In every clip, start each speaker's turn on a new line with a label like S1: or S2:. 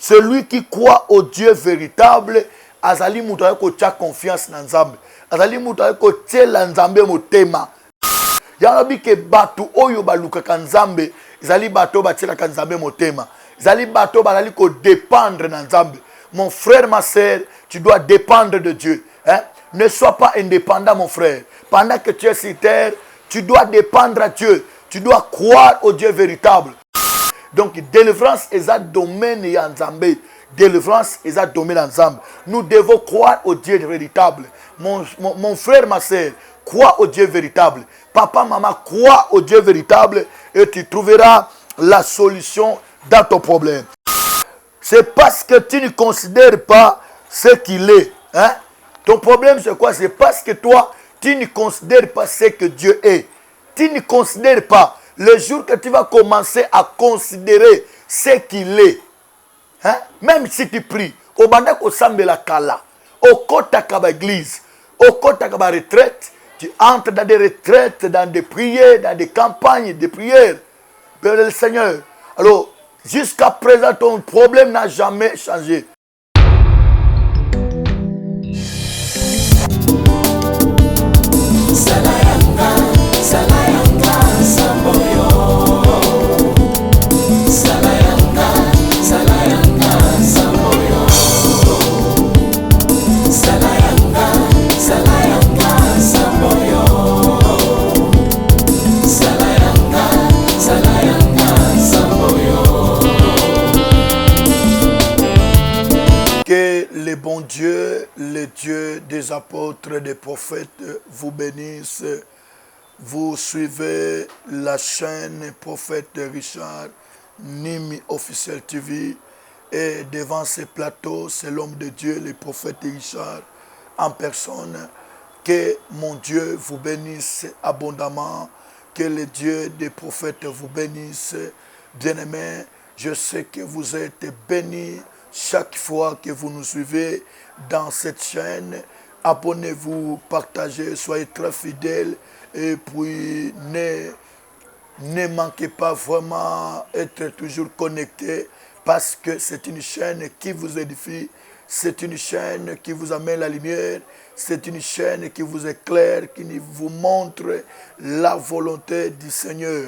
S1: Celui qui croit au Dieu véritable, azali mutu ko tia confiance na Nzambe. Azali mutu ko tiela Nzambe motema. Yanabi ke batu oyo balukaka Nzambe, ezali bato batielaka Nzambe motema. Ezali bato balali ko dépendre na Nzambe. Mon frère, ma sœur, tu dois dépendre de Dieu. Hein? Ne sois pas indépendant, mon frère. Pendant que tu es sur terre, tu dois dépendre à Dieu. Tu dois croire au Dieu véritable. Donc, délivrance est un domaine en Nzambe. Délivrance est un domaine en Nzambe. Nous devons croire au Dieu véritable. Mon frère, ma sœur, crois au Dieu véritable. Papa, maman, crois au Dieu véritable et tu trouveras la solution dans ton problème. C'est parce que tu ne considères pas ce qu'il est. Hein? Ton problème, c'est quoi? C'est parce que toi, tu ne considères pas ce que Dieu est. Tu ne considères pas. Le jour que tu vas commencer à considérer ce qu'il est, hein? Même si tu pries, au banda ko sambela kala, au kota kaba église, au kota kaba retraite, tu entres dans des retraites, dans des prières, dans des campagnes de prières. Père le Seigneur. Alors, jusqu'à présent, ton problème n'a jamais changé. Que le bon Dieu, le Dieu des apôtres, des prophètes, vous bénisse. Vous suivez la chaîne Prophète Richard Nimi Officiel TV. Et devant ce plateau, c'est l'homme de Dieu, le prophète Richard en personne. Que mon Dieu vous bénisse abondamment. Que le Dieu des prophètes vous bénisse. Bien-aimés, je sais que vous êtes bénis chaque fois que vous nous suivez dans cette chaîne. Abonnez-vous, partagez, soyez très fidèles. Et puis, ne manquez pas vraiment être toujours connecté parce que c'est une chaîne qui vous édifie. C'est une chaîne qui vous amène la lumière. C'est une chaîne qui vous éclaire, qui vous montre la volonté du Seigneur.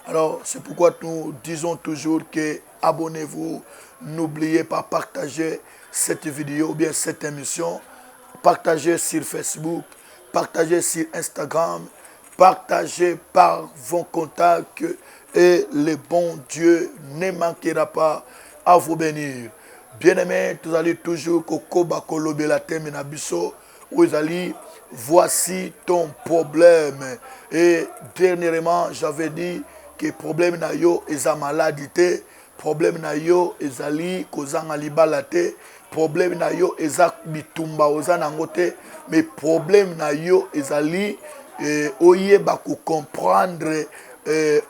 S1: Alors, c'est pourquoi nous disons toujours que abonnez-vous. N'oubliez pas de partager cette vidéo ou bien cette émission. Partagez sur Facebook, partagez sur Instagram, partagez par vos contacts et le bon Dieu ne manquera pas à vous bénir. Bien-aimés, vous allez toujours kokoba kolobela teme na biso, vous allez voici ton problème. Et dernièrement, j'avais dit que le problème na yo est la maladie. Problème na yo ezali kozanga libala te, problème na yo eza bitumba oza nango te, mais problème na yo ezali oyeba ko comprendre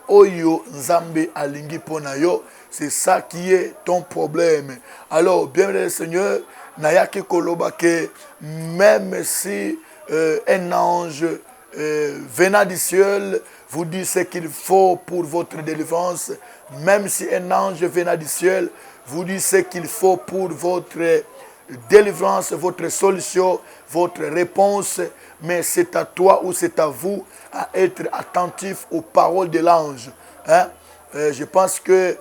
S1: oyo Nzambe alingi pona yo. C'est ça qui est ton problème. Alors, bien le Seigneur, nayaki koloba que même si un ange venant du ciel vous dit ce qu'il faut pour votre délivrance, même si un ange venant du ciel vous dit ce qu'il faut pour votre délivrance, votre solution, votre réponse, mais c'est à toi ou c'est à vous à être attentif aux paroles de l'ange. Hein? Je pense que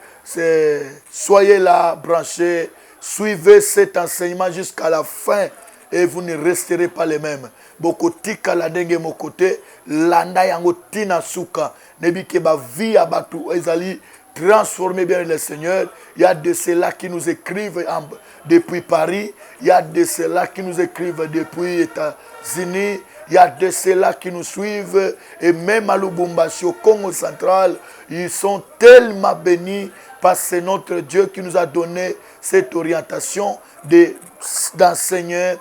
S1: soyez là, branchés, suivez cet enseignement jusqu'à la fin et vous ne resterez pas les mêmes. Bokotika la dengue mon côté, landa yango tina suka, nebike ba vie abatu ezali transformer bien le Seigneur. Il y a de ceux-là qui nous écrivent depuis Paris, il y a de ceux-là qui nous écrivent depuis les États-Unis, il y a de ceux-là qui nous suivent et même à Lubumbashi, au Congo central, ils sont tellement bénis parce que c'est notre Dieu qui nous a donné cette orientation d'enseigner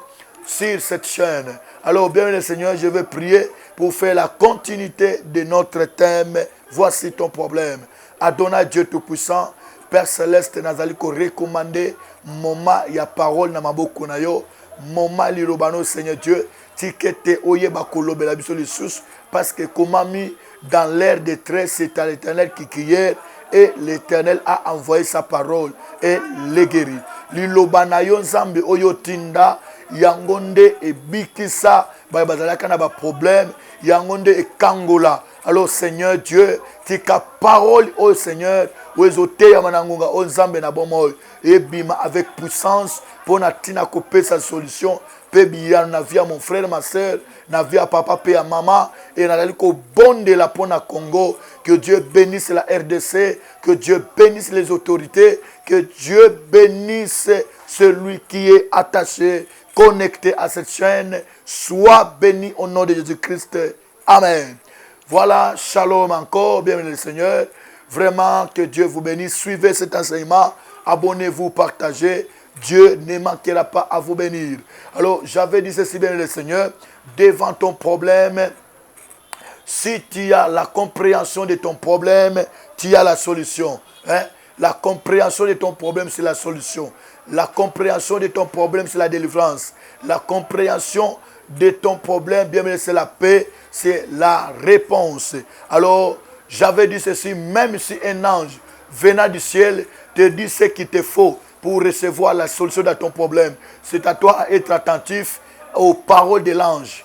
S1: sur cette chaîne. Alors, bien le Seigneur, je vais prier pour faire la continuité de notre thème. Voici ton problème. Adonai Dieu Tout-Puissant, Père Céleste, nazali ko recommander moment ya parole na maboko na yo, moment lirobano Seigneur Dieu, tikete oyeba kolobela biso lisusu parce que comme mis dans l'air de détresse, c'est à l'Éternel qui criait et l'Éternel a envoyé sa parole et les guérit. Liloba na yo nzambe oyo tinda yango nde ebikisa bazalaka na ba problème yango nde ekangola. Alors Seigneur Dieu, tika parole au Seigneur, oezote ya manangunga o nzambe na bomoy et bima avec puissance pour na tina couper sa solution. Pe biya na via mon frère, ma soeur, na via papa pe ya maman et na laliko bonde la pona Congo. Que Dieu bénisse la RDC, que Dieu bénisse les autorités, que Dieu bénisse celui qui est attaché, connecté à cette chaîne. Sois béni au nom de Jésus-Christ. Amen. Voilà, shalom encore, bienvenue le Seigneur. Vraiment, que Dieu vous bénisse. Suivez cet enseignement, abonnez-vous, partagez. Dieu ne manquera pas à vous bénir. Alors, j'avais dit ceci, bien le Seigneur, devant ton problème, si tu as la compréhension de ton problème, tu as la solution. Hein? La compréhension de ton problème, c'est la solution. La compréhension de ton problème, c'est la délivrance. La compréhension de ton problème, bien sûr, c'est la paix, c'est la réponse. Alors, j'avais dit ceci, même si un ange venant du ciel te dit ce qu'il te faut pour recevoir la solution de ton problème, c'est à toi à être attentif aux paroles de l'ange.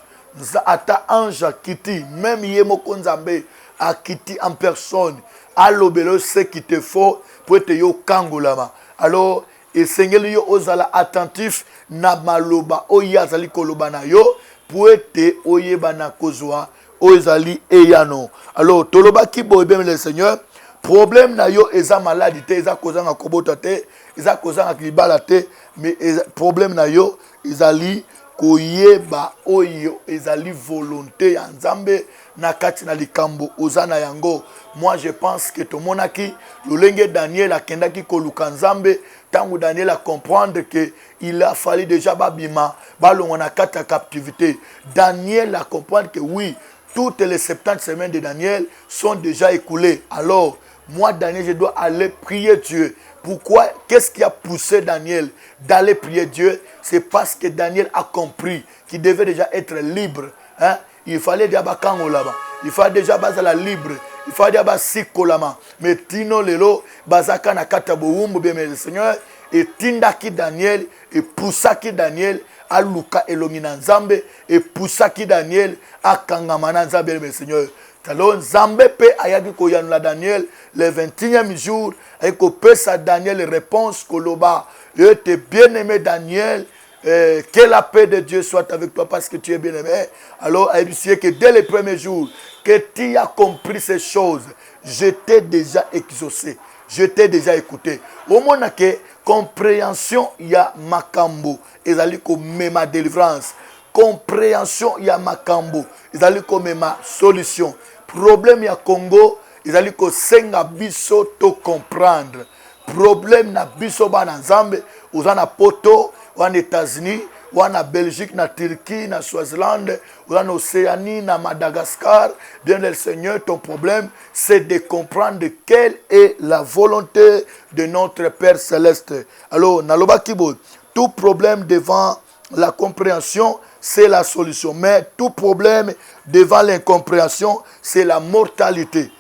S1: Ata ange kiti, même Yemoko Nzambe a kiti en personne, à l'obélo ce qu'il te faut pour être yo kangolama. Alors, et Seigneur yo ozala attentif na maloba oya zali koloba na yo pour être oyeba na kozwa ozali eyano. Alors, toloba ki bo bien le Seigneur, problème na yo eza maladie te, eza kozanga kobota te, eza kozanga libala te, mais problème na yo ezali koyeba oyo ezali volonté ya Nzambe na kati na likambo ozana yango. Moi je pense que to monaki lolenge Daniel akendaki koluka Nzambe tangu Daniel a comprendre que il a fallu déjà babima balongo na kati ya captivité. Daniel a comprendre que oui, toutes les 70 semaines de Daniel sont déjà écoulées. Alors moi Daniel je dois aller prier Dieu. Pourquoi? Qu'est-ce qui a poussé Daniel d'aller prier Dieu? C'est parce que Daniel a compris qu'il devait déjà être libre. Hein? Il fallait déjà bakango là-bas. Il fallait déjà bazala libre. Il fallait déjà basiko là-bas. Mais tino lelo bazaka na katabo umbu bien le Seigneur et tindaki Daniel et poussaki Daniel à luka elongina Nzambe et poussaki Daniel à kangamana Nzambe le Seigneur. Alors, Nzambe pe ayaki koyanula Daniel le 21e jour et ko pesa Daniel réponse koloba. Je t'ai bien aimé Daniel, que la paix de Dieu soit avec toi parce que tu es bien aimé. Alors, il dit que dès le premier jour que tu as compris ces choses, je t'ai déjà exaucé, je t'ai déjà écouté. Au moment que compréhension ya makambo, ezali ko mema délivrance. Compréhension ya makambo, ezali ko mema solution. Problème ya Congo, ezali ko senga biso to comprendre. Problème na biso bana Nzambe, ozana poto, wana États-Unis, wana Belgique, na Turquie, na Swaziland, wana Océanie, na Madagascar. Bien le Seigneur, ton problème, c'est de comprendre quelle est la volonté de notre Père Céleste. Alors, naloba kibo, tout problème devant la compréhension, c'est la solution. Mais tout problème devant l'incompréhension, c'est la mortalité.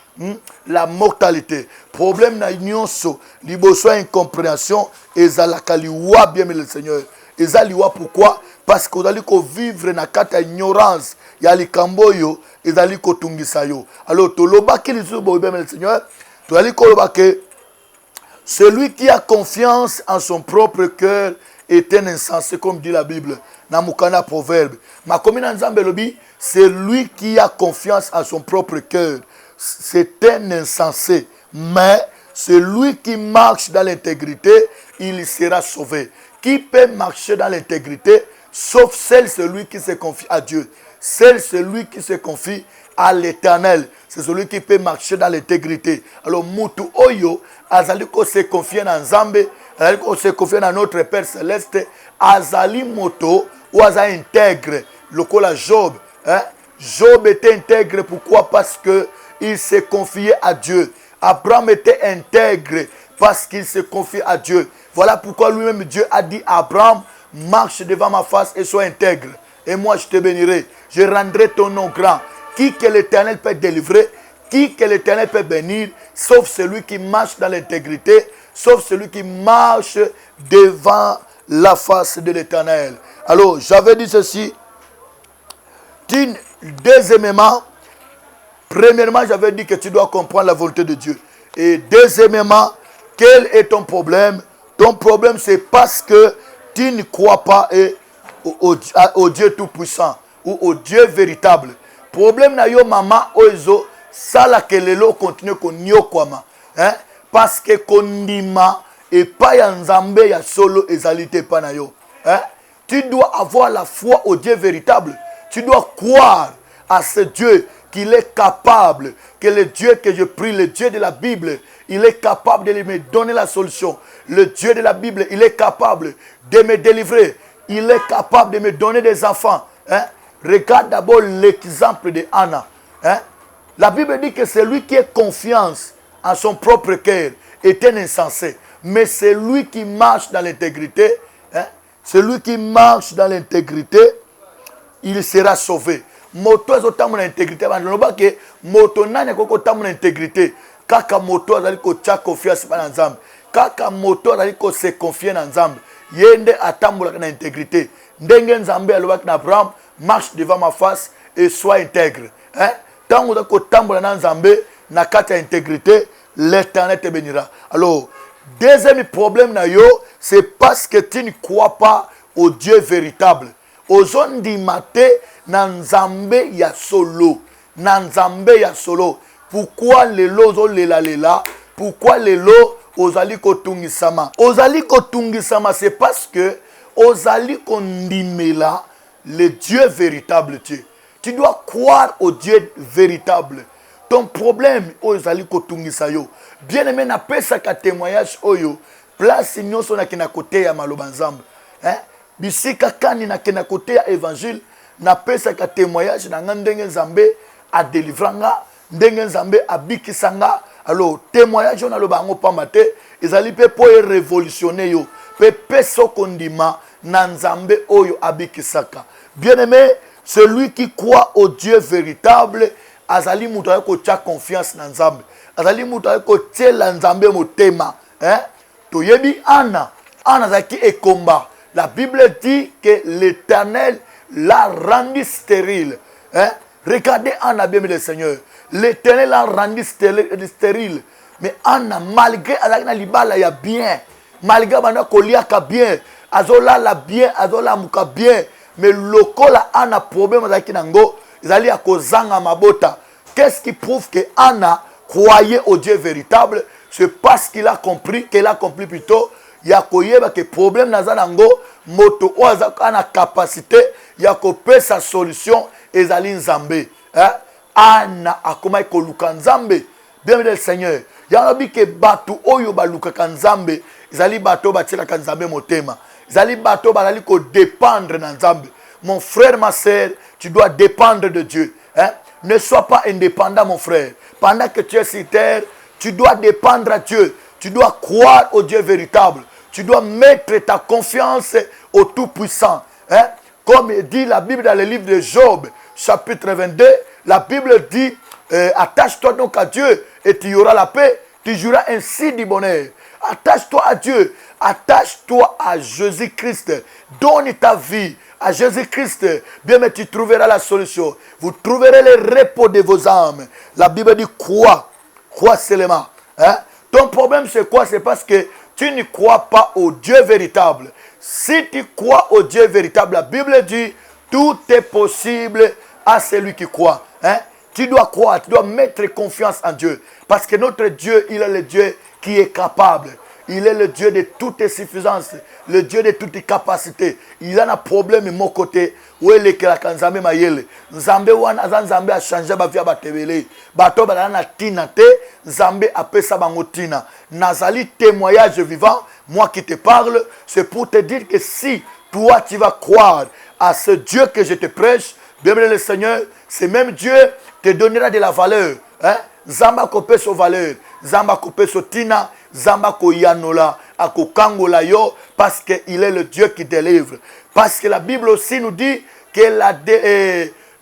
S1: La mortalité. Problème na nyonso, liboso incompréhension, ezalaka liwa bien le Seigneur. Ezaliwa pourquoi? Parce que ozali ko vivre na kata ignorance ya likambo yo, ezali ko tungisa yo. Alors toloba ki lizubo bien le Seigneur, tozali ko loba que celui qui a confiance en son propre cœur est un insensé, comme dit la Bible. Namukana proverbe. Ma commune Nzambe lobi, c'est lui qui a confiance en son propre cœur. C'est un insensé. Mais celui qui marche dans l'intégrité, il sera sauvé. Qui peut marcher dans l'intégrité, sauf celui qui se confie à Dieu. Celui qui se confie à l'Éternel. C'est celui qui peut marcher dans l'intégrité. Alors, Moutou Oyo, Azali ko se confie dans Nzambe, Azali ko se confie dans notre Père Céleste, Azali Moto, ou Azali intègre, le la Job. Hein? Job était intègre, pourquoi? Parce qu'il se confiait à Dieu. Abraham était intègre parce qu'il se confiait à Dieu. Voilà pourquoi lui-même Dieu a dit à Abraham, marche devant ma face et sois intègre. Et moi je te bénirai. Je rendrai ton nom grand. Qui que l'Éternel peut délivrer, qui que l'Éternel peut bénir, sauf celui qui marche dans l'intégrité, sauf celui qui marche devant la face de l'Éternel. Alors, j'avais dit ceci. Deuxièmement, premièrement, j'avais dit que tu dois comprendre la volonté de Dieu. Et deuxièmement, quel est ton problème? Ton problème, c'est parce que tu ne crois pas au Dieu tout-puissant ou au Dieu véritable. Problème na yo maman oizo sala kelelo continue konyo kwama. Parce que kondima et pas ya nzambe ya solo ezalité pas na yo. Tu dois avoir la foi au Dieu véritable. Tu dois croire à ce Dieu qu'il est capable, que le Dieu que je prie, le Dieu de la Bible, il est capable de me donner la solution. Le Dieu de la Bible, il est capable de me délivrer. Il est capable de me donner des enfants. Regarde d'abord l'exemple de Anna. La Bible dit que celui qui a confiance en son propre cœur est un insensé. Mais celui qui marche dans l'intégrité, celui qui marche dans l'intégrité, il sera sauvé. Moto ezotambo na intégrité bandoloba ke moto nani koko tambo na intégrité kaka moto azali ko tia confiance pa na nzambe kaka moto azali ko se confier na nzambe yende atambola na intégrité ndenge nzambe alobaki na Abraham marche devant ma face et sois intègre tango za ko tambola na nzambe na kati ya intégrité l'Éternel te bénira. Alors deuxième problème na yo c'est parce que tu ne crois pas au Dieu véritable. Ozondi mate na nzambe ya solo. Na nzambe ya solo. Pourquoi lelo zo lela? Pourquoi lelo ozali kotungisama? Ozali kotungisama c'est parce que ozali kondimela le Dieu véritable Dieu. Tu dois croire au Dieu véritable. Ton problème ozali kotungisa yo. Bien aimé na pesa ka témoignage oyo. Place nyonso na kina kote ya maloba nzambe. Bisika kani na kena kote ya évangile na pesa ka témoignage na ndenge nzambe a délivranga ndenge nzambe abikisanga. Alors témoignage na loba ngo pamba te ezali pe po révolutionner yo pe peso kondima na nzambe oyo abikisaka. Bien-aimé, celui qui croit au Dieu véritable azali mutu ko tia confiance na nzambe. Azali mutu ko tiela nzambe motema. To yebi Anna zaki ekomba. La Bible dit que l'Éternel l'a rendu stérile. Regardez Anna, bien le Seigneur. L'Éternel l'a rendu stérile. Mais Anna, malgré Alakna Libala, il y a bien. Malgré Bana Koliaka bien. Azola la bien, Azola Muka bien. Mais le cola Anna problème avec Nango, ils allaient à Kozanga Mabota. Qu'est-ce qui prouve que Anna croyait au Dieu véritable? C'est parce qu'il a compris, qu'elle a compris plutôt. Ya koyeba ke problème nazanango moto oza kana capacité ya kope sa solution ezali nzambe. Ana akoma ko luka nzambe. Bien le Seigneur. Ya lobi ke batu oyo ba luka nzambe ezali bato batila nzambe motema. Ezali bato balali ko dépendre na nzambe. Mon frère, ma sœur, tu dois dépendre de Dieu. Ne sois pas indépendant mon frère. Pendant que tu es sur terre, tu dois dépendre à Dieu. Tu dois croire au Dieu véritable. Tu dois mettre ta confiance au Tout-Puissant. Comme dit la Bible dans le livre de Job, chapitre 22, la Bible dit, attache-toi donc à Dieu et tu y auras la paix. Tu joueras ainsi du bonheur. Attache-toi à Dieu. Attache-toi à Jésus-Christ. Donne ta vie à Jésus-Christ. Bien, mais tu trouveras la solution. Vous trouverez le repos de vos âmes. La Bible dit, crois. Crois seulement. Ton problème, c'est quoi? C'est parce que tu ne crois pas au Dieu véritable. Si tu crois au Dieu véritable, la Bible dit, tout est possible à celui qui croit. Tu dois croire, tu dois mettre confiance en Dieu. Parce que notre Dieu, il est le Dieu qui est capable. Il est le Dieu de toute suffisance, le Dieu de toute capacité. Il a un problème de mon côté. Où est le Nzambe mayele? Nzambe wana Nzambe a changé ba via ba tebele. Bato ba na tina te, Nzambe a pesa bango tina. Nazali témoignage vivant, moi qui te parle, c'est pour te dire que si toi tu vas croire à ce Dieu que je te prêche, bien le Seigneur, ce même Dieu te donnera de la valeur. Zamba kope so valeur, Zamba kope so tina, Zamba ko yanola, ako kangola yo, parce qu'il est le Dieu qui délivre. Parce que la Bible aussi nous dit que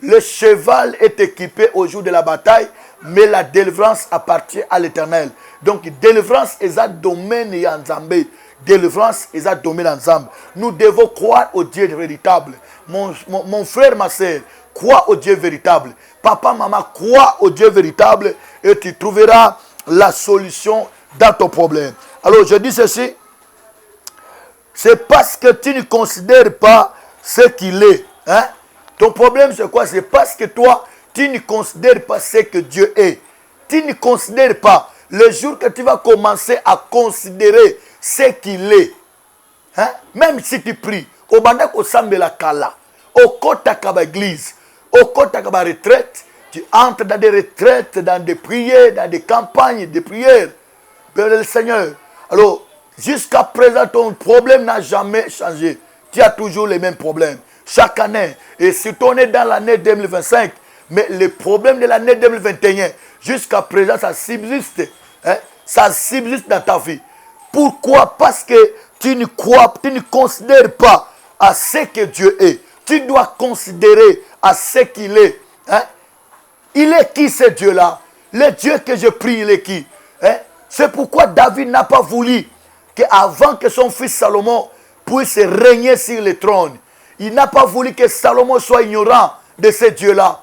S1: le cheval est équipé au jour de la bataille, mais la délivrance appartient à l'Éternel. Donc, délivrance est un domaine en Zambé. Délivrance est un domaine en Zambé. Nous devons croire au Dieu véritable. Mon frère, ma soeur, crois au Dieu véritable. Papa, maman, crois au Dieu véritable et tu trouveras la solution dans ton problème. Alors, je dis ceci. C'est parce que tu ne considères pas ce qu'il est. Hein? Ton problème, c'est quoi? C'est parce que toi, tu ne considères pas ce que Dieu est. Tu ne considères pas. Le jour que tu vas commencer à considérer ce qu'il est, hein? Même si tu pries, au bandak au sambela kala, au kota kaba église, au kota kaba retraite, tu entres dans des retraites, dans des prières, dans des campagnes de prières. Père le Seigneur. Alors, jusqu'à présent, ton problème n'a jamais changé. Tu as toujours les mêmes problèmes. Chaque année. Et si on est dans l'année 2025, mais les problèmes de l'année 2021, jusqu'à présent, ça subsiste. Hein? Ça subsiste dans ta vie. Pourquoi? Parce que tu ne crois, tu ne considères pas à ce que Dieu est. Tu dois considérer à ce qu'il est. Hein? Il est qui ce Dieu-là? Le Dieu que je prie, il est qui? Hein? C'est pourquoi David n'a pas voulu qu'avant que son fils Salomon puisse régner sur le trône, il n'a pas voulu que Salomon soit ignorant de ce Dieu-là.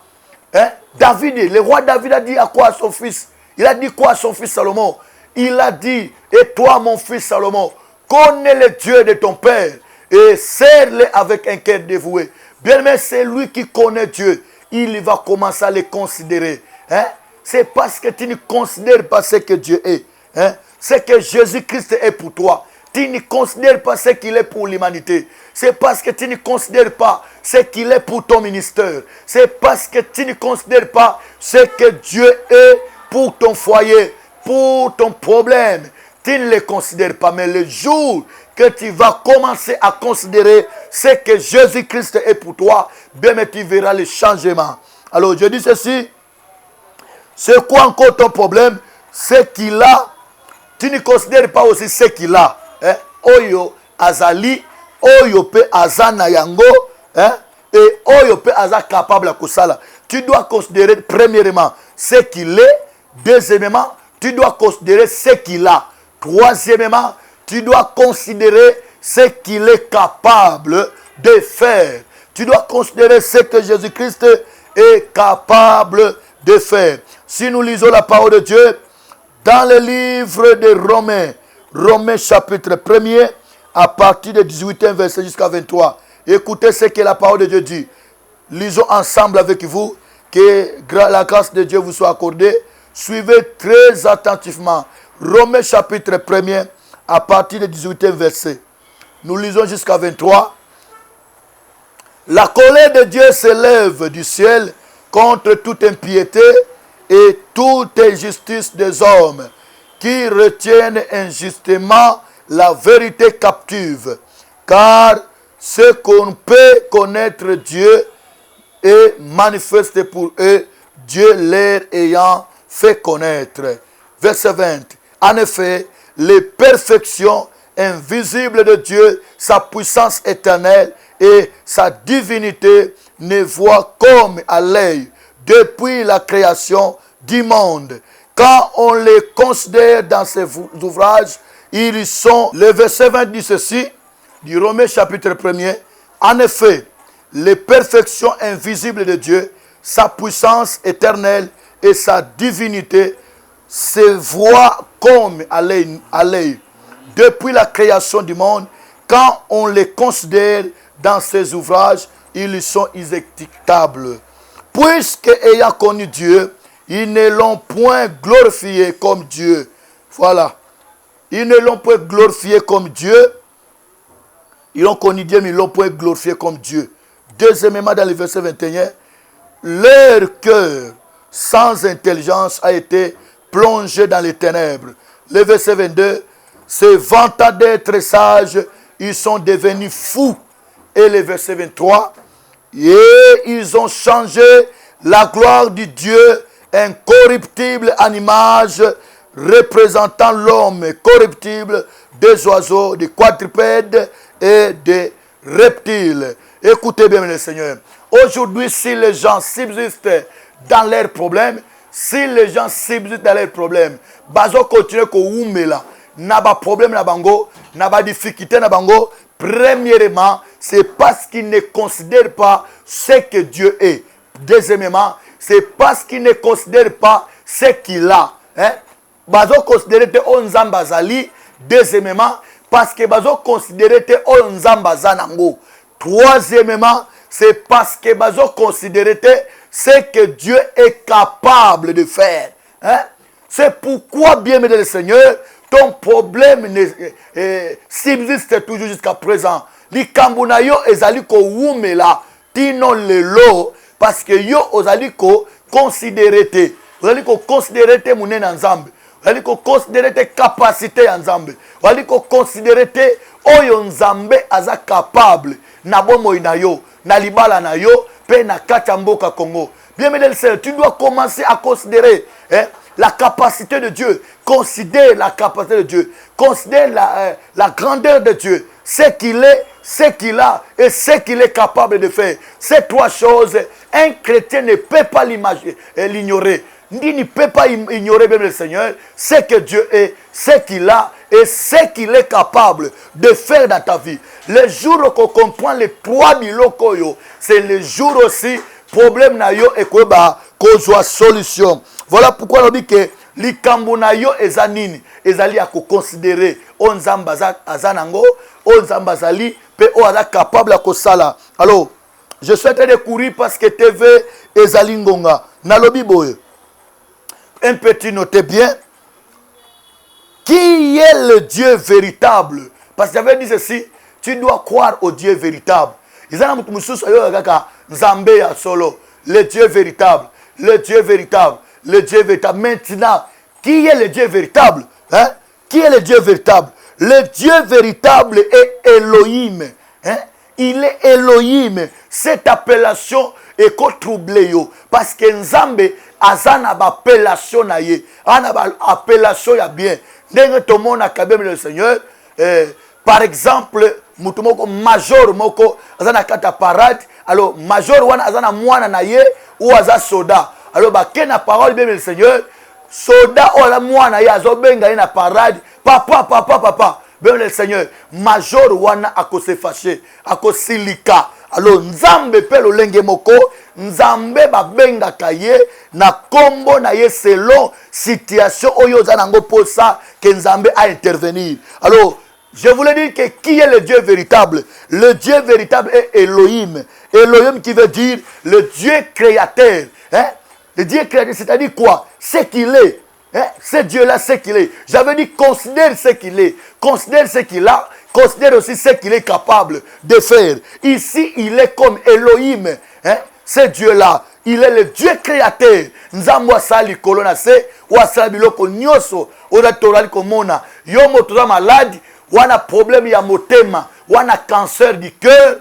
S1: Hein? David, le roi David a dit à quoi à son fils? Il a dit quoi à son fils Salomon? Il a dit, et toi mon fils Salomon, connais le Dieu de ton père et sers-le avec un cœur dévoué. Bien aimé, c'est lui qui connaît Dieu. Il va commencer à le considérer. Hein? C'est parce que tu ne considères pas ce que Dieu est. Hein? Ce que Jésus-Christ est pour toi. Tu ne considères pas ce qu'il est pour l'humanité. C'est parce que tu ne considères pas ce qu'il est pour ton ministère. C'est parce que tu ne considères pas ce que Dieu est pour ton foyer, pour ton problème. Tu ne le considères pas. Mais le jour que tu vas commencer à considérer ce que Jésus-Christ est pour toi, bien, mais tu verras le changement. Alors, je dis ceci. C'est quoi encore ton problème? C'est qu'il a. Tu ne considères pas aussi ce qu'il a. Hein? Oyo azali, oyo pe azana yango, hein? Et oyo pe aza capable à kusala. Tu dois considérer premièrement ce qu'il est. Deuxièmement, tu dois considérer ce qu'il a. Troisièmement, tu dois considérer ce qu'il est capable de faire. Tu dois considérer ce que Jésus-Christ est capable de faire. Si nous lisons la parole de Dieu dans le livre de Romains, Romains chapitre 1er, à partir du 18e verset jusqu'à 23. Écoutez ce que la parole de Dieu dit. Lisons ensemble avec vous, que la grâce de Dieu vous soit accordée. Suivez très attentivement. Romains chapitre 1er, à partir du 18e verset. Nous lisons jusqu'à 23. La colère de Dieu s'élève du ciel contre toute impiété et toute injustice des hommes qui retiennent injustement la vérité captive. Car ce qu'on peut connaître Dieu est manifesté pour eux, Dieu leur ayant fait connaître. Verset 20. En effet, les perfections invisibles de Dieu, sa puissance éternelle et sa divinité ne voient comme à l'œil depuis la création du monde. Quand on les considère dans ces ouvrages, ils sont, le verset 20 dit ceci, du Romains chapitre 1er, en effet, les perfections invisibles de Dieu, sa puissance éternelle et sa divinité se voient comme à l'œil. Depuis la création du monde, quand on les considère dans ces ouvrages, ils sont inextinctables. Puisque ayant connu Dieu, ils ne l'ont point glorifié comme Dieu. Voilà. Ils ne l'ont point glorifié comme Dieu. Ils ont connu Dieu, mais ils ne l'ont point glorifié comme Dieu. Deuxièmement, dans le verset 21, leur cœur sans intelligence a été plongé dans les ténèbres. Le verset 22, se vantant d'être sages, ils sont devenus fous. Et le verset 23, et ils ont changé la gloire du Dieu incorruptible en image représentant l'homme corruptible, des oiseaux, des quadrupèdes et des reptiles. Écoutez bien, mes seigneurs. Aujourd'hui, si les gens subsistent dans leurs problèmes, si les gens subsistent dans leurs problèmes, bazo continuer ko oumela, n'a pas problème na bango, n'a pas difficulté na bango, premièrement, c'est parce qu'ils ne considèrent pas ce que Dieu est. Deuxièmement, c'est parce qu'ils ne considèrent pas ce qu'il a. Hein? Bazo considérer que onzamba zali. Deuxièmement, parce que bazo considérer que onzamba zanango. Troisièmement, c'est parce que bazo considérer ce que Dieu est capable de faire. Hein? C'est pourquoi, bien aimé le Seigneur, ton problème subsiste toujours jusqu'à présent. Likambu yo ezali ko wumela tino lelo parce que yo ozali ko considérer te. Ozali ko considérer te munene nzambe. Ozali ko considérer te capacité ya nzambe. Ozali ko considérer te oyo nzambe aza capable na bomoi na yo, na libala na yo, pe na kati ya mboka Congo. Bien aimé le Seigneur, tu dois commencer à considérer la capacité de Dieu. Considère la capacité de Dieu. Considère la grandeur de Dieu. Ce qu'il est, ce qu'il a et ce qu'il est capable de faire. Ces trois choses, un chrétien ne peut pas l'ignorer. Il ne peut pas ignorer même le Seigneur, ce que Dieu est, ce qu'il a et ce qu'il est capable de faire dans ta vie. Le jour où on comprend les trois biloko, c'est le jour aussi, problème na yo et qu'on soit solution. Voilà pourquoi on dit que likambo na yo ezanini ezali à considérer onzamba azanango onzamba zali pe o ala capable à kosala. Alors je souhaite de courir parce que TV ezali ngonga nalobi boye un petit notez bien qui est le Dieu véritable, parce que j'avais dit ceci, tu dois croire au Dieu véritable. Izana mutu mususu ayo kaka nzambe ya solo, le Dieu véritable, le Dieu véritable. Le Dieu véritable. Maintenant, qui est le Dieu véritable? Hein? Qui est le Dieu véritable? Le Dieu véritable est Elohim. Hein? Il est Elohim. Cette appellation est troublée. Parce que Nzambe azana appellation na ye. Ana appellation ya bien. Denge to mona kabem le Seigneur. Par exemple, mutumoko major moko azana kata parade. Alors major wana azana mwana na ye ou aza soda. Alors, la parole, bien le Seigneur, soda ou la moine, ya zobenga na parade, papa, bien le Seigneur, major wana ako se fâché, ako silika. Alors, nzambe pe lo lenge moko, nzambe ba benga kaye, na kombo na ye selon situation oyo zanango posa, que nzambe a intervenir. Alors, je voulais dire que qui est le Dieu véritable? Le Dieu véritable est Elohim. Elohim qui veut dire le Dieu créateur. Hein? Le Dieu créateur, c'est-à-dire quoi? Ce qu'il est. Hein? Ce Dieu-là, ce qu'il est. J'avais dit, considère ce qu'il est. Considère ce qu'il a. Considère aussi ce qu'il est capable de faire. Ici, il est comme Elohim. Hein? Ce Dieu-là, il est le Dieu créateur. Nzambo asali kolona se, ou asali biloko nyoso, oda torali komona. Yomo toza malade, wana problème ya motema, wana cancer du cœur.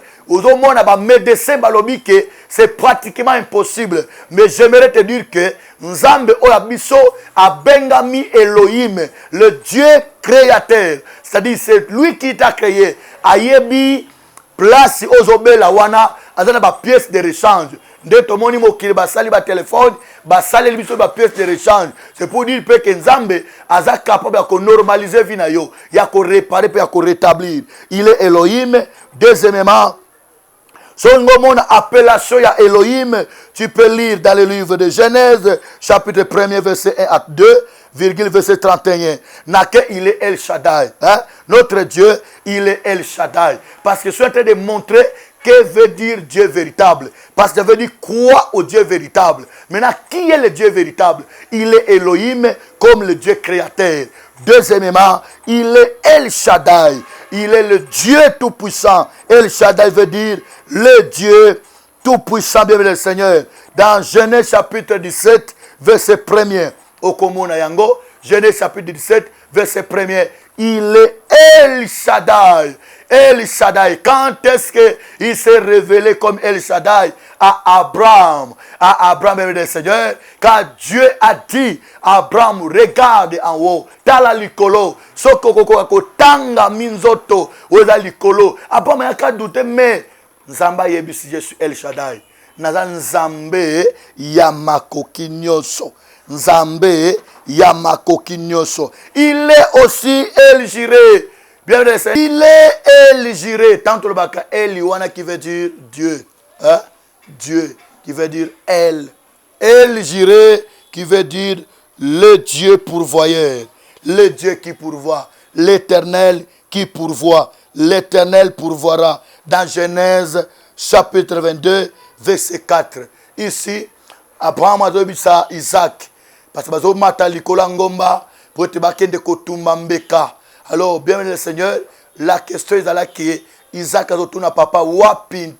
S1: Médecin balobi que c'est pratiquement impossible. Mais j'aimerais te dire que Nzambe Olabiso a bengami Elohim, le Dieu créateur. C'est-à-dire c'est lui qui t'a créé. Ayebi place ozobela wana azana ba pièce de rechange. Nde tomoni mokili basali ba téléphone, basali biso ba pièce de rechange. C'est pour dire que Nzambe aza capable de normaliser vie na yo, ya ko réparer pe ya ko rétablir. Il est Elohim. Deuxièmement, son appellation à Elohim, tu peux lire dans le livre de Genèse, chapitre 1er, verset 1 à 2, verset 31. Nake, il est El Shaddai. Hein? Notre Dieu, il est El Shaddai. Parce que je suis en train de montrer que veut dire Dieu véritable. Parce que ça veut dire quoi au Dieu véritable. Maintenant, qui est le Dieu véritable? Il est Elohim comme le Dieu créateur. Deuxièmement, il est El Shaddai. Il est le Dieu tout-puissant. El Shaddai veut dire le Dieu tout-puissant, bien le Seigneur. Dans Genèse chapitre 17, verset 1er. Au Komona Yango, Genèse chapitre 17, verset 1er. Il est El Shaddai. El Shaddai. Quand est-ce qu'il s'est révélé comme El Shaddai? À Abraham. À Abraham, bien le Seigneur. Quand Dieu a dit, Abraham, regarde en haut. Tala likolo. Soko koko tanga minzoto. Oza likolo. Abraham n'a qu'à douter, mais Nzamba yebisi je suis El Shaddai. Naza Nzambe yamakoki nyoso. Nzambe Yamakoki Nyoso. Il est aussi El Jireh. Bien, il est El Jireh. Tantôt le baka El Iwana qui veut dire Dieu. Hein? Dieu qui veut dire El. El Jireh qui veut dire le Dieu pourvoyeur. Le Dieu qui pourvoit. L'Éternel qui pourvoit. L'Éternel pourvoira. Dans Genèse chapitre 22, verset 4. Ici, Abraham a dit ça Isaac. Parce que bazo mata likola ngomba pour te bakende kotumba mbeka. Alors, bien le Seigneur, la question est là que Isaac a dit papa wapi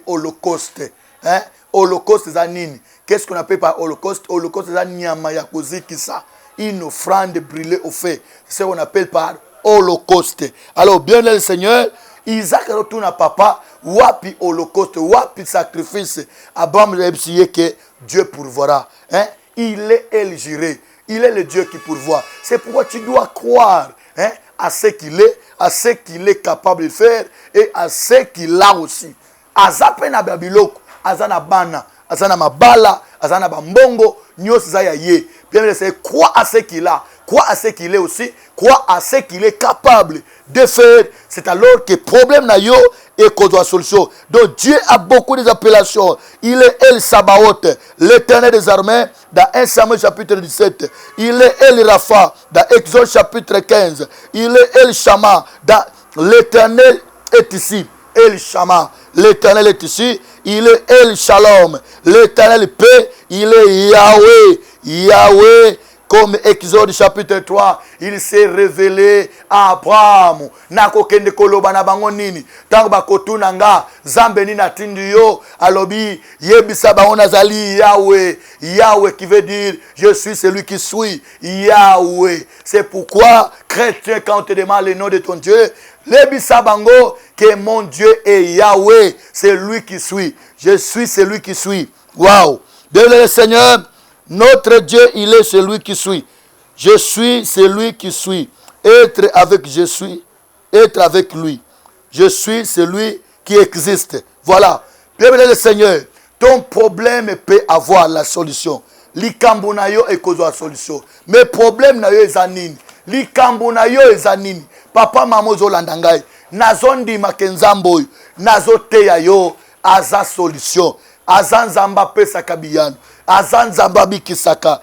S1: holocauste. Hein? Holocauste c'est nini? Qu'est-ce qu'on appelle par holocauste? Holocauste c'est nyama ya kozikisa. Une offrande brûlée au feu. C'est ce qu'on appelle par holocauste. Alors, bien le Seigneur, Isaac a dit papa wapi holocauste, wapi sacrifice. Abraham a dit que Dieu pourvoira. Hein? Il est El Jireh. Il est le Dieu qui pourvoit. C'est pourquoi tu dois croire, hein, à ce qu'il est, à ce qu'il est capable de faire et à ce qu'il a aussi. Azapena babiloko, azana bana, azana mabala, azana bambongo, nyos zaya ye. Bien c'est croire à ce qu'il a, croire à ce qu'il est aussi, croire à ce qu'il est capable de faire. C'est alors que le problème n'a yo et qu'on doit solution. Donc Dieu a beaucoup d'appellations. Il est El Sabaoth, l'Éternel des armées, dans 1 Samuel chapitre 17. Il est El Rapha, dans Exode chapitre 15. Il est El Shama, dans l'Éternel est ici. El Shama, l'Éternel est ici. Il est El Shalom, l'Éternel paix. Il est Yahweh, Yahweh. Comme Exode chapitre 3, il s'est révélé à Abraham. Nako kende koloba na bango nini. Tango bakotuna nga, zambe ni na tindi yo, alobi, yebisa bango nazali Yahweh. Yahweh qui veut dire, je suis celui qui suis. Yahweh. C'est pourquoi, chrétien, quand on te demande le nom de ton Dieu, lebisa bango, que mon Dieu est Yahweh. C'est lui qui suis. Je suis celui qui suis. Waouh. Bien le Seigneur. Notre Dieu, il est celui qui suit. Je suis celui qui suit. Être avec je suis, être avec lui. Je suis celui qui existe. Voilà. Bien le Seigneur, ton problème peut avoir la solution. Likambo na yo ekozo la solution. Mais problème na yo ezanini. Likambo na yo ezanini. Papa maman zolanda ngai. Nazondi makenzambo. Nazoteya yo aza solution. Azan zamba pesa kabiyano. Azan zamba bikisaka.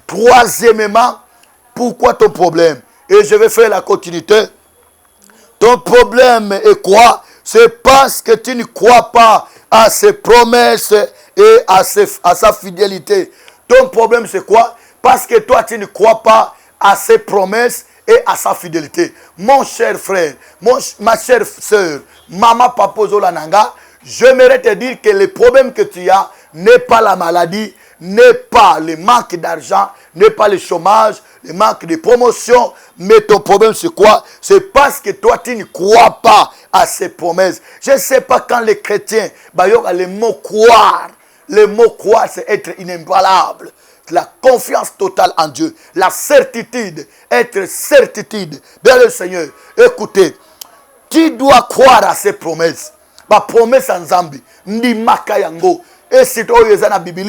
S1: Troisièmement, pourquoi ton problème? Et je vais faire la continuité. Ton problème est quoi? C'est parce que tu ne crois pas à ses promesses et à sa fidélité. Ton problème c'est quoi? Parce que toi tu ne crois pas à ses promesses et à sa fidélité. Mon cher frère, ma chère soeur, maman papa Zolananga, j'aimerais te dire que le problème que tu as n'est pas la maladie, n'est pas le manque d'argent, n'est pas le chômage, le manque de promotion, mais ton problème c'est quoi? C'est parce que toi tu ne crois pas à ces promesses. Je ne sais pas quand les chrétiens, le mot croire, le mot croire c'est être inébranlable. La confiance totale en Dieu, la certitude, être certitude. Bien le Seigneur, écoutez, tu dois croire à ces promesses. Ma promesse en Zambie, ndi makayango. Et c'est toi qui es dans la Bible.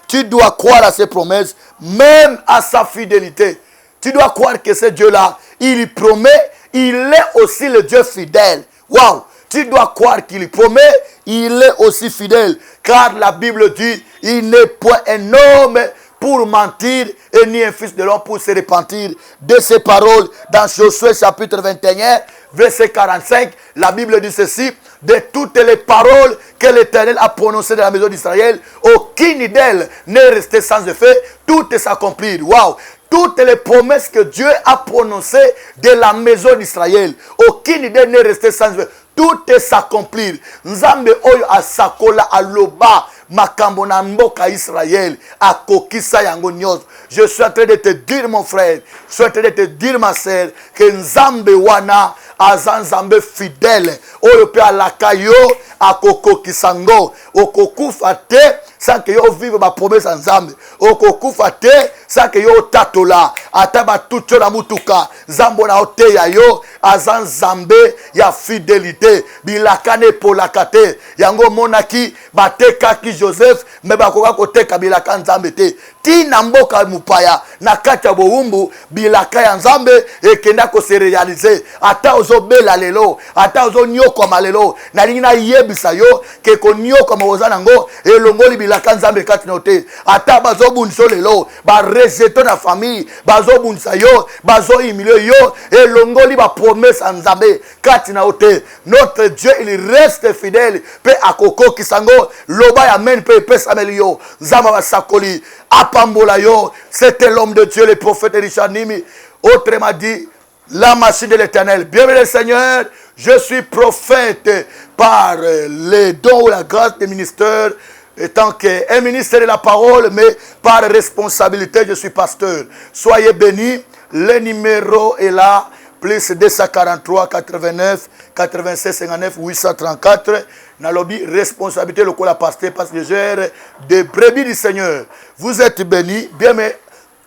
S1: Tu dois croire à ses promesses, même à sa fidélité. Tu dois croire que ce Dieu-là, il promet, il est aussi le Dieu fidèle. Waouh! Tu dois croire qu'il promet, il est aussi fidèle. Car la Bible dit, il n'est point un homme pour mentir et ni un fils de l'homme pour se repentir de ses paroles. Dans Josué chapitre 21, verset 45, la Bible dit ceci: de toutes les paroles que l'Éternel a prononcées dans la maison d'Israël, aucune d'elles n'est restée sans effet, toutes s'accomplirent. Waouh! Toutes les promesses que Dieu a prononcées de la maison d'Israël, aucune d'elles n'est restée sans effet. Toutes s'accomplirent. Nzambe oyo asakola aloba makambo na mboka Israël akokisa yango nyos. Je suis en train de te dire mon frère, je suis en train de te dire ma sœur que Nzambe wana azanzambe fidèle oyo pe alaka yo akokokisa ngo okokufa te sans que yo vive ba promesse nzambe okokufa te sans que yo tatola ata batucho na mutuka nzambo na oteya yo azanzambe ya fidélité bilaka ne polaka te yango monaki batekaki Joseph me bakoka koteka bilaka nzambe te tina mboka mupaya na kati ya bowumbu bilaka ya nzambe ekenda ko se réaliser ata ozobela lelo ata ozonyokoma lelo nalingi na yebisa yo ke konyokoma ozana ngo elongoli bilaka nzambe kati na te ata bazobundiso lelo ba rejeter na famille bazobundisa yo bazohumilier yo elongoli ba promesse nzambe kati na te notre Dieu il reste fidèle pe akoko kisango loba ya men pe pesameli yo nzamba basakoli apambola yo. C'était l'homme de Dieu le prophète Richard Nimi autrement dit la machine de l'Éternel. Bienvenue Seigneur, je suis prophète par les dons ou la grâce des ministères, étant qu'un ministère de la parole, mais par responsabilité, je suis pasteur. Soyez bénis, le numéro est là, plus 243 89 96 59 834. Dans lobby responsabilité le la pasteur parce que je gère des brebis du Seigneur. Vous êtes bénis, bien mais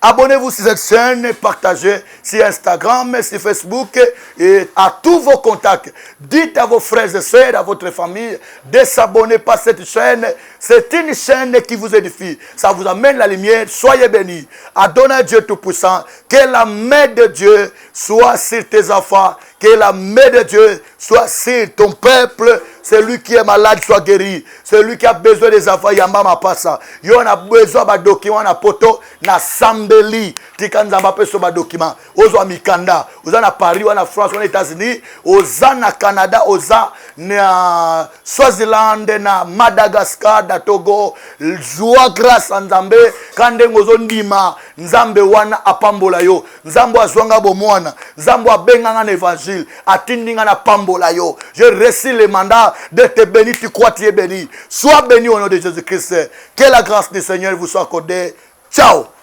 S1: abonnez-vous sur cette chaîne, partagez sur Instagram, sur Facebook et à tous vos contacts. Dites à vos frères et sœurs, à votre famille, de s'abonner par cette chaîne. C'est une chaîne qui vous édifie. Ça vous amène la lumière. Soyez bénis. Adonne Dieu Tout-Puissant. Que la main de Dieu soit sur tes enfants. Que la main de Dieu soit sur ton peuple. Celui qui est malade soit guéri. Celui qui a besoin des enfants, yamba ma passa. Yo a besoin de documents na poto na sambeli. Tikanza mbape so ba document. Ozo amikanda. Oza na Paris, oza na France, oza na États-Unis, oza na Canada, oza na Swaziland, na Madagascar, na Togo. Joie grâce à Nzambe. Kande ngozo ndima. Nzambe wana apambola yo. Nzambo azwanga bomwana. Nzambo abenganga na évangile. Atindinga na pambola yo. Je récite le mandat d'être béni, tu crois tu es béni. Sois béni au nom de Jésus-Christ. Que la grâce du Seigneur vous soit accordée. Ciao.